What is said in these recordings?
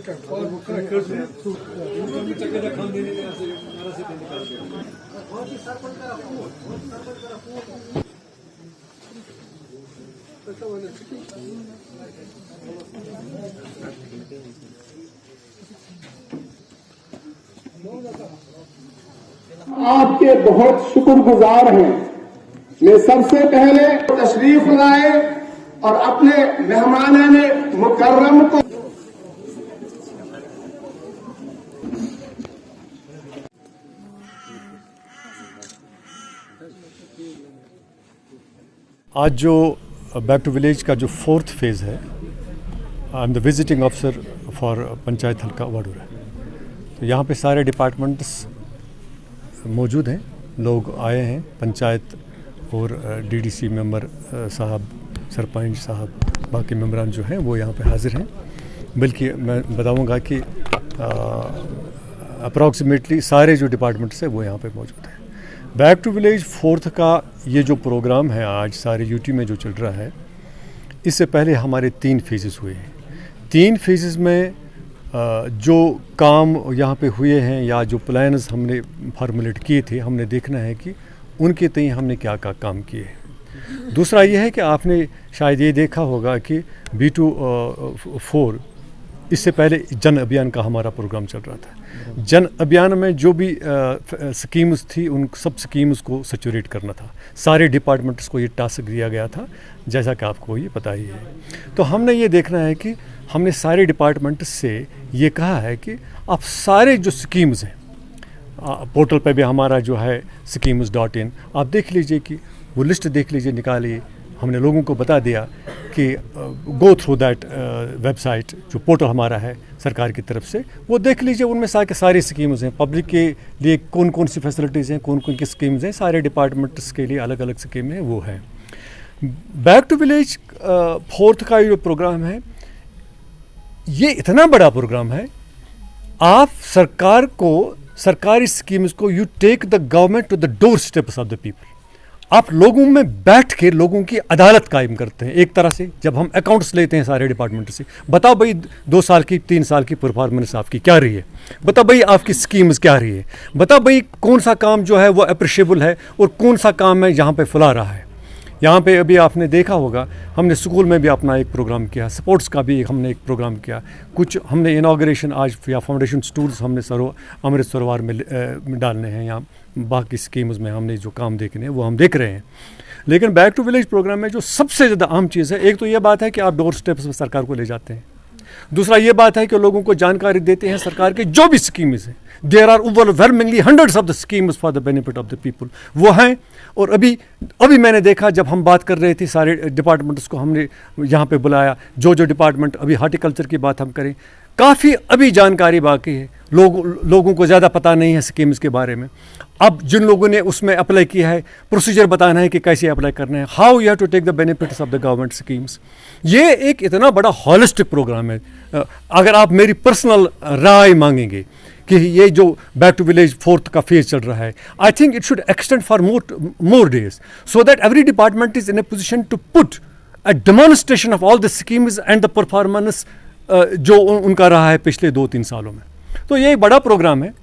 आपके बहुत शुक्रगुजार हैं। मैं सबसे पहले तशरीफ लाए और अपने मेहमानाने मुकर्रम को आज जो बैक टू विलेज का जो 4th फेज़ है, I am the visiting officer for panchayat हल्का वाडूरा। तो यहाँ पे सारे डिपार्टमेंट्स मौजूद हैं, लोग आए हैं, पंचायत और डीडीसी मेंबर साहब, सरपंच साहब, बाकी मेंबरान जो हैं वो यहाँ पे हाज़िर हैं। बल्कि मैं बताऊँगा कि अप्रॉक्सीमेटली सारे जो डिपार्टमेंट्स हैं वो यहाँ पे मौजूद हैं। बैक टू विलेज 4th का ये जो प्रोग्राम है आज सारे यूटी में जो चल रहा है, इससे पहले हमारे 3 फेजेस हुए हैं। 3 फेजेस में जो काम यहाँ पे हुए हैं या जो प्लान्स हमने फार्मुलेट किए थे, हमने देखना है कि उनके तय हमने क्या क्या काम किए हैं। दूसरा ये है कि आपने शायद ये देखा होगा कि B2-4 इससे पहले जन अभियान का हमारा प्रोग्राम चल रहा था। जन अभियान में जो भी स्कीम्स थी उन सब स्कीम्स को सैचुरेट करना था। सारे डिपार्टमेंट्स को ये टास्क दिया गया था, जैसा कि आपको ये पता ही है। तो हमने ये देखना है कि हमने सारे डिपार्टमेंट्स से ये कहा है कि आप सारे जो स्कीम्स हैं, पोर्टल पे भी हमारा जो है schemes.in, आप देख लीजिए कि वो लिस्ट देख लीजिए, निकालिए। हमने लोगों को बता दिया कि गो थ्रू दैट वेबसाइट, जो पोर्टल हमारा है सरकार की तरफ से, वो देख लीजिए। उनमें सारी स्कीम्स हैं, पब्लिक के लिए कौन कौन सी फैसिलिटीज़ हैं, कौन कौन की स्कीम्स हैं, सारे डिपार्टमेंट्स के लिए अलग अलग स्कीमें हैं, वो है। बैक टू विलेज 4th का जो प्रोग्राम है, ये इतना बड़ा प्रोग्राम है। आप सरकार को, सरकारी स्कीम्स को, you take the government to the door steps of the people. आप लोगों में बैठ के लोगों की अदालत कायम करते हैं। एक तरह से जब हम अकाउंट्स लेते हैं सारे डिपार्टमेंट से, बताओ भाई 2 साल की 3 साल की परफॉर्मेंस आपकी क्या रही है, बताओ भाई आपकी स्कीम्स क्या रही है, बताओ भाई कौन सा काम जो है वो अप्रिशिएबल है और कौन सा काम है जहाँ पे फुला रहा है। यहाँ पे अभी आपने देखा होगा, हमने स्कूल में भी अपना एक प्रोग्राम किया, स्पोर्ट्स का भी हमने एक प्रोग्राम किया, कुछ हमने इनाग्रेशन आज या फाउंडेशन टूर्स हमने अमृत सरोवर में डालने हैं, या बाकी स्कीम्स में हमने जो काम देखने हैं वो हम देख रहे हैं। लेकिन बैक टू विलेज प्रोग्राम में जो सबसे ज़्यादा अहम चीज़ है, एक तो ये बात है कि आप डोर स्टेप्स में सरकार को ले जाते हैं। दूसरा ये बात है कि लोगों को जानकारी देते हैं सरकार के जो भी स्कीम्स हैं। There are overwhelmingly hundreds of the schemes for the benefit of the people, वो हैं। और अभी मैंने देखा, जब हम बात कर रहे थे सारे डिपार्टमेंट्स को हमने यहाँ पे बुलाया, जो डिपार्टमेंट, अभी हार्टिकल्चर की बात हम करें, काफ़ी अभी जानकारी बाकी है, लोगों को ज़्यादा पता नहीं है स्कीम्स के बारे में। अब जिन लोगों ने उसमें अप्लाई किया है, प्रोसीजर बताना है कि कैसे अप्लाई करना है, how you have to take the benefits of the government schemes. ये एक इतना बड़ा हॉलिस्टिक प्रोग्राम है। अगर आप मेरी पर्सनल राय मांगेंगे कि ये जो बैक टू विलेज 4th का फेज चल रहा है, I think it should extend for more days, so that every department is in a position to put a demonstration of all the schemes and the performance जो उनका रहा है पिछले 2-3 सालों में। तो ये बड़ा प्रोग्राम है।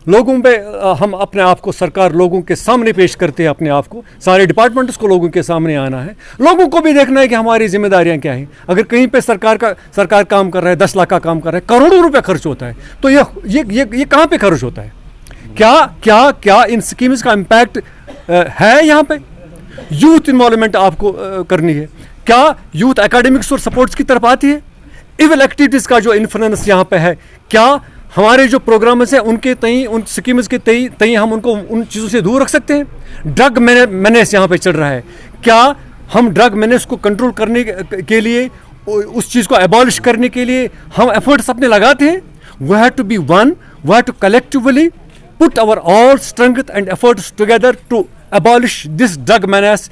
लोगों पे हम अपने आप को, सरकार लोगों के सामने पेश करते हैं अपने आप को, सारे डिपार्टमेंट्स को लोगों के सामने आना है, लोगों को भी देखना है कि हमारी जिम्मेदारियां क्या हैं। अगर कहीं पे सरकार काम कर रहा है, 10 लाख का काम कर रहा है, करोड़ों रुपए खर्च होता है, तो ये कहाँ पे खर्च होता है? क्या इन स्कीम्स का इम्पैक्ट है? यहाँ पे यूथ इन्वॉल्वमेंट आपको करनी है। क्या यूथ एकेडमिक्स और सपोर्ट्स की तरफ आती है? इवल एक्टिविटीज़ का जो इन्फ्लुएंस यहाँ पे है, क्या हमारे जो प्रोग्राम्स हैं उनके तई, उन स्कीम्स के तई हम उनको उन चीज़ों से दूर रख सकते हैं? ड्रग मेनेस यहाँ पे चल रहा है, क्या हम ड्रग मेनेस को कंट्रोल करने के लिए, उस चीज़ को एबॉलिश करने के लिए हम एफर्ट्स अपने लगाते हैं? We have to be one, we have to collectively put our all strength and efforts together to abolish this drug menace,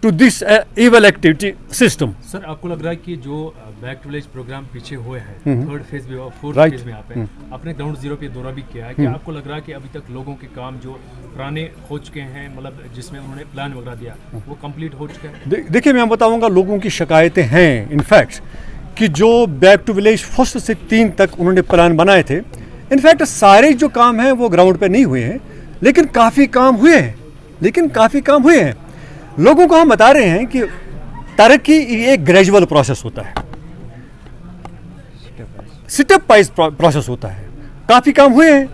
to this evil activity system. Sir, आपको लग रहा है कि जो बैक टू विलेज प्रोग्राम पीछे हुए हैं, 3rd phase में और 4th फेज में, आप आपने ग्राउंड जीरो पे दौरा भी किया है, कि आपको लग रहा है कि अभी तक लोगों के काम जो पुराने हो चुके हैं, मतलब जिसमें उन्होंने प्लान वगैरह दिया, वो कंप्लीट हो चुका है? देखिए, मैं बताऊंगा, लोगों की शिकायतें हैं। इनफैक्ट कि जो बैक टू विलेज फर्स्ट से 3 तक उन्होंने प्लान बनाए थे, इनफैक्ट सारे जो काम हैं वो ग्राउंड पे नहीं हुए हैं, लेकिन काफ़ी काम हुए हैं। लोगों को हम बता रहे हैं कि तरक्की एक ग्रेजुअल प्रोसेस होता है, स्टेप वाइज प्रोसेस होता है। काफ़ी काम हुए हैं,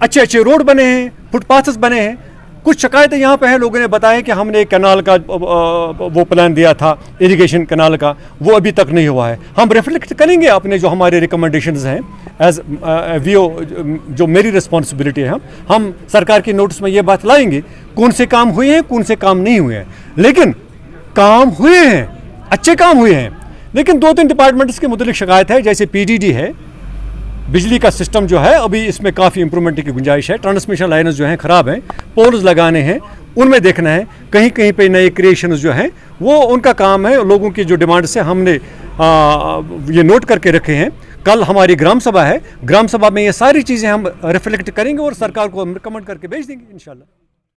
अच्छे रोड बने हैं, फुटपाथ्स बने हैं। कुछ शिकायतें यहाँ पे हैं, लोगों ने बताया कि हमने एक कैनाल का वो प्लान दिया था, इरिगेशन कैनाल का, वो अभी तक नहीं हुआ है। हम रिफ्लेक्ट करेंगे अपने जो हमारे रिकमेंडेशंस हैं एज वीओ, जो मेरी रिस्पॉन्सिबिलिटी है। हम सरकार के नोटिस में ये बात लाएंगे कौन से काम हुए हैं, कौन से काम नहीं हुए हैं। लेकिन काम हुए हैं, अच्छे काम हुए हैं। लेकिन 2-3 डिपार्टमेंट्स के मुतालिक शिकायत है, जैसे PDD है, बिजली का सिस्टम जो है अभी इसमें काफ़ी इंप्रूवमेंट की गुंजाइश है। ट्रांसमिशन लाइन्स जो हैं ख़राब हैं, पोल्स लगाने हैं, उनमें देखना है। कहीं कहीं पे नए क्रिएशंस जो हैं वो उनका काम है। लोगों की जो डिमांड से हमने ये नोट करके रखे हैं। कल हमारी ग्राम सभा है, ग्राम सभा में ये सारी चीज़ें हम रिफ्लेक्ट करेंगे और सरकार को हम रिकमेंड करके भेज देंगे इंशाल्लाह।